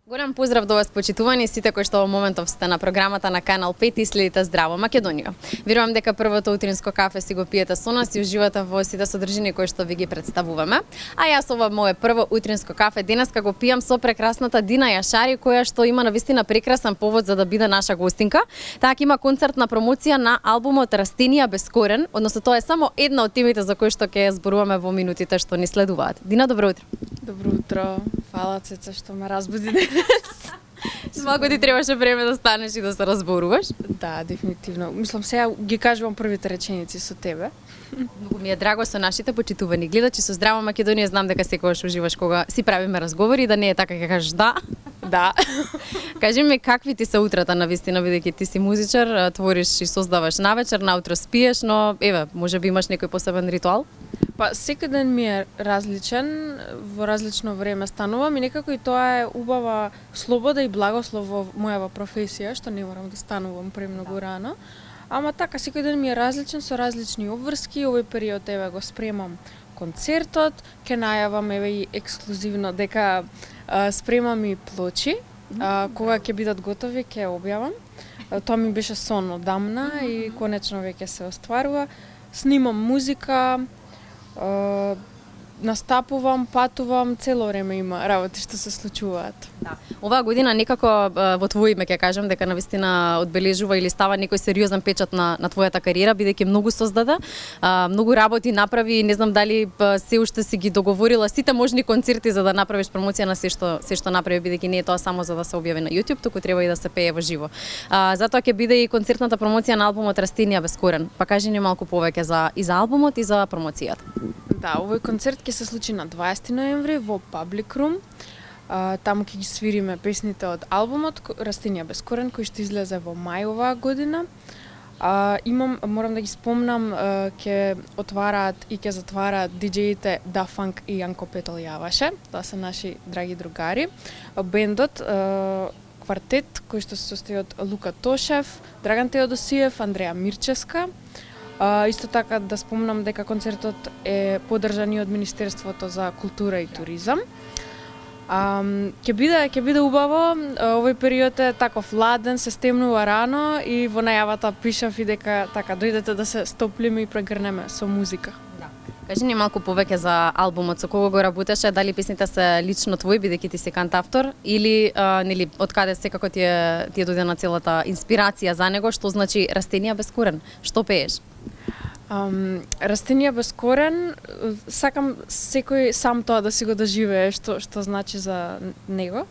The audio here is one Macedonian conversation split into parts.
Голем поздрав до вас, почитувани сите кои што во моментов сте на програмата на Канал 5 и следите Здраво Македонија. Верувам дека првото утринско кафе си го пиете со нас и уживате во сите содржини кои што ви ги представуваме. А јас ова мое прво утринско кафе денеска го пијам со прекрасната Дина Јашари, која што има навистина прекрасен повод за да биде наша гостинка. Таа има концертна промоција на албумот Растенија без корен, односно тоа е само една од темите за кои што ќе зборуваме во минутите што ни следуваат. Дина, добро утро. Добро утро. Фала, Цеца, што ме разбуди. Малку ти требаше време да станеш и да се разборуваш. Да, дефинитивно. Мислам, сега ги кажувам првите реченици со тебе. Многу ми е драго со нашите почитувани гледачи со Здраво Македонија. Знам дека секогаш уживаш кога си правиме разговори, да не е така ќе кажеш да. Да. Кажи ми какви ти се утрата навистина, бидејќи ти си музичар, твориш и создаваш навечер, наутро спиеш, но еве, можеби имаш некој посебен ритуал? Па секој ден ми е различен, во различно време станувам и некако и тоа е убава слобода и благослов во мојава професија, што не морам да станувам премногу рано. Ама така, секој ден ми е различен со различни обврски. Овој период еве го спремам концертот, ќе најавам еве и ексклузивно дека спремам и плочи. Кога ќе бидат готови ќе објавам. Тоа ми беше сон одамна и конечно веќе се остварува. Снимам музика, настапувам, патувам, цело време има работи што се случуваат. Да. Оваа година некако во твое име ќе кажам дека навистина одбележува или става некој сериозен печат на твојата кариера, бидејќи многу создаде, многу работи направи, не знам дали се уште си ги договорила сите можни концерти за да направиш промоција на се што направи, бидејќи не е тоа само за да се објави на YouTube, туку треба и да се пее во живо. Затоа ќе биде и концертната промоција на албумот Растенија без корен. Па кажи ни малку повеќе за албумот и за промоцијата. Да, овој концерт ќе се случи на 20 ноември во Public Room. Таму ќе ги свириме песните од албумот Растенија без корен, кој што излезе во мај оваа година. Морам да ги спомнам, ќе отвараат и ќе затвараат диџеите Da Funk и Јанко Петол Јаваше. Тоа се наши драги другари. Бендот квартет кој што се состои од Лука Тошев, Драган Теодосиев, Андреја Мирческа. Исто така да спомнам дека концертот е поддржан и од Министерството за култура и туризам. Ќе биде убаво. Овој период е таков ладен, се стемнува рано и во најавата пишав и дека така дојдете да се стоплиме и прегрнеме со музика. Да. Кажи ни малку повеќе за албумот, со кого го работеше, дали песните се лично твои бидејќи ти си кантавтор или нели од каде секако ти е дојде на целата инспирација за него, што значи Растенија без корен? Што пееш? Растенија без корен, сакам секој сам тоа да си го доживее што значи за него.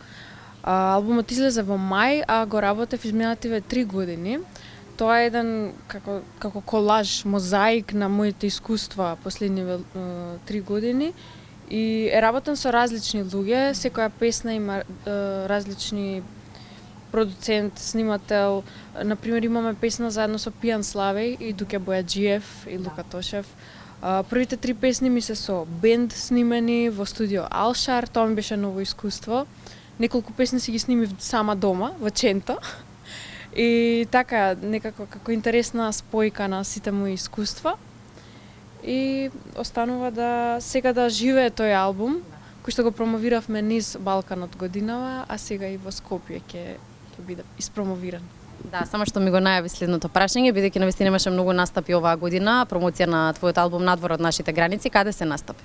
Албумот излезе во мај, а го работев изминативе 3 години. Тоа е еден како колаж, мозаик на моите искуства последниве 3 години и е работен со различни луѓе, секоја песна има различни продуцент, снимател. Например, имаме песна заедно со Пијан Славеј и Дуке Бојаджиев и Лука Тошев. Првите 3 песни ми се со бенд снимени во студио Алшар, тоа ми беше ново искуство. Неколку песни си ги снимив сама дома, во Ченто. И така, некако како интересна спојка на сите мои искуства. И останува да сега да живее тој албум, кој што го промовиравме низ Балканот годинава, а сега и во Скопје ќе биде испромовиран. Да, само што ми го најави следното прашање, бидејќи навистина имаше многу настапи оваа година, промоција на твојот албум надвор од нашите граници, каде се настапи?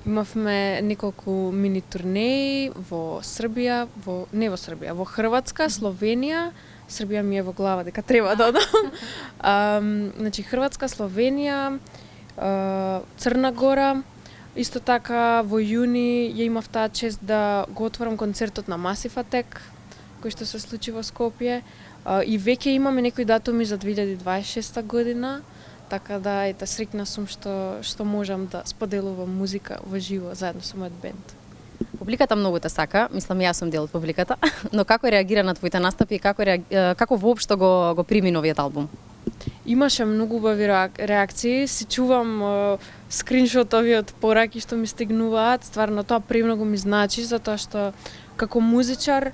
Имавме неколку мини турнеи во Србија, во Хрватска, Словенија. Србија ми е во глава дека треба да одам. Значи Хрватска, Словенија, Црна Гора. Исто така во јуни ја имав таа чест да го отворам концертот на Massive Attack, кој што се случи во Скопје. И веќе имаме некои датуми за 2026 година, така да ете среќна сум што можам да споделувам музика во живо заедно со мојот бенд. Публиката многу те сака, мислам јас сум дел од публиката, но како реагира на твоите настапи и како воопшто го прими новиот албум? Имаше многу убави реакции, си чувам скриншотови од пораки што ми стигнуваат, стварно тоа премногу ми значи, затоа што како музичар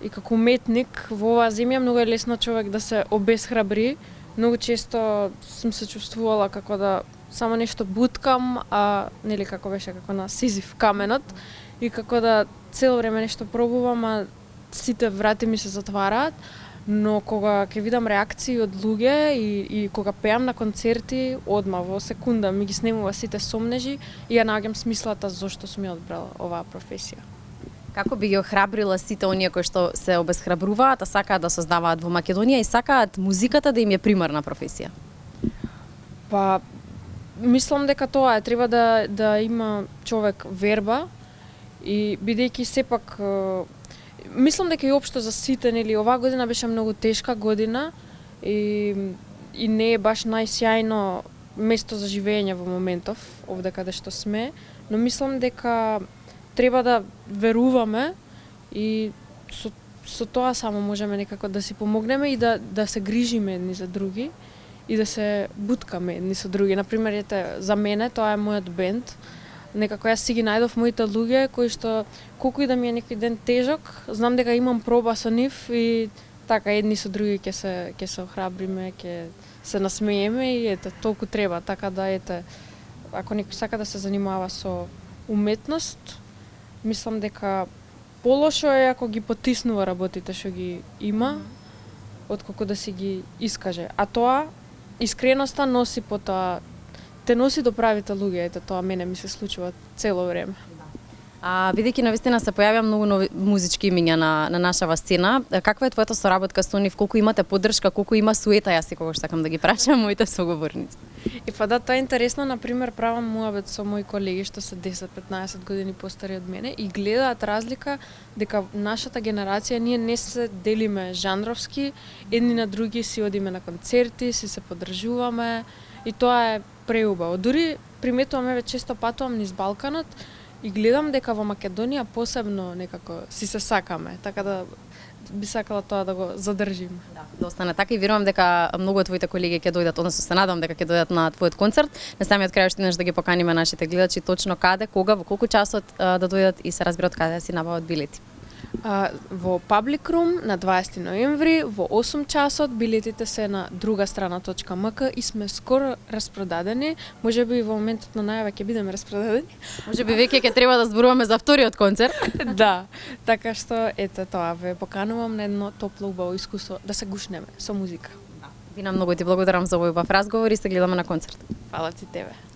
и како уметник во оваа земја многу е лесно човек да се обесхрабри. Многу често сум се чувствувала како да само нешто буткам, а нели како беше како на Сизиф каменот и како да цело време нешто пробувам, а сите врати ми се затвараат, но кога ќе видам реакции од луѓе и кога пеам на концерти, одма во секунда ми ги снемува сите сомнежи и ја наоѓам смислата зошто сум ја одбрала оваа професија. Како би ги охрабрила сите оние кои што се обесхрабруваат, а сакаат да создаваат во Македонија и сакаат музиката да им е примарна професија? Па, мислам дека тоа е, треба да има човек верба и бидејќи сепак мислам дека и општо за сите, нели, оваа година беше многу тешка година и не е баш најсјајно место за живење во моментов, овде каде што сме, но мислам дека треба да веруваме и со тоа само можеме некако да си помогнеме и да се грижиме едни за други и да се буткаме едни со други. Например, ете, за мене тоа е мојот бенд. Некако јас си ги најдов моите луѓе кои што колку и да ми е некој ден тежок, знам дека имам проба со нив и така едни со други ќе се охрабриме, ќе се насмееме и ете толку треба, така да ете ако некој сака да се занимава со уметност, мислам дека полошо е ако ги потиснува работите што ги има, отколку да си ги искаже. А тоа искреноста носи потоа те носи до правите луѓе, ете тоа мене ми се случува цело време. А бидејќи навистина се појавија многу нови музички имиња на нашава сцена, каква е твојата соработка со нив? Колку имате поддршка, колку има суета? Јас секогаш сакам да ги прашам моите соговорници. И па да, тоа е интересно, например, правам муабет со мои колеги што се 10-15 години постари од мене и гледаат разлика дека нашата генерација ние не се делиме жанровски, едни на други си одиме на концерти, си се поддржуваме и тоа е преубаво. Дури приметуваме веќе често патувам низ Балканот и гледам дека во Македонија посебно некако си се сакаме, така да би сакала тоа да го задржим. Да остане така и верувам дека многу од твоите колеги ќе дојдат, односно се надам дека ќе дојдат на твојот концерт. На самиот крај уште еднаш да ги поканиме нашите гледачи точно каде, кога, во колку часот да дојдат и се разберат каде да си набават билети. Во Public Room на 20 ноември во 8 часот, билетите се на drugastrana.mk и сме скоро распродадени, можеби во моментот на најава ќе бидеме распродадени. Можеби веќе ќе треба да зборуваме за вториот концерт. Да, така што ете тоа ве поканувам на едно топло убаво искуство да се гушнеме со музика. Дина, многу ти благодарам за овој убав разговор и се гледаме на концерт. Фала ти тебе.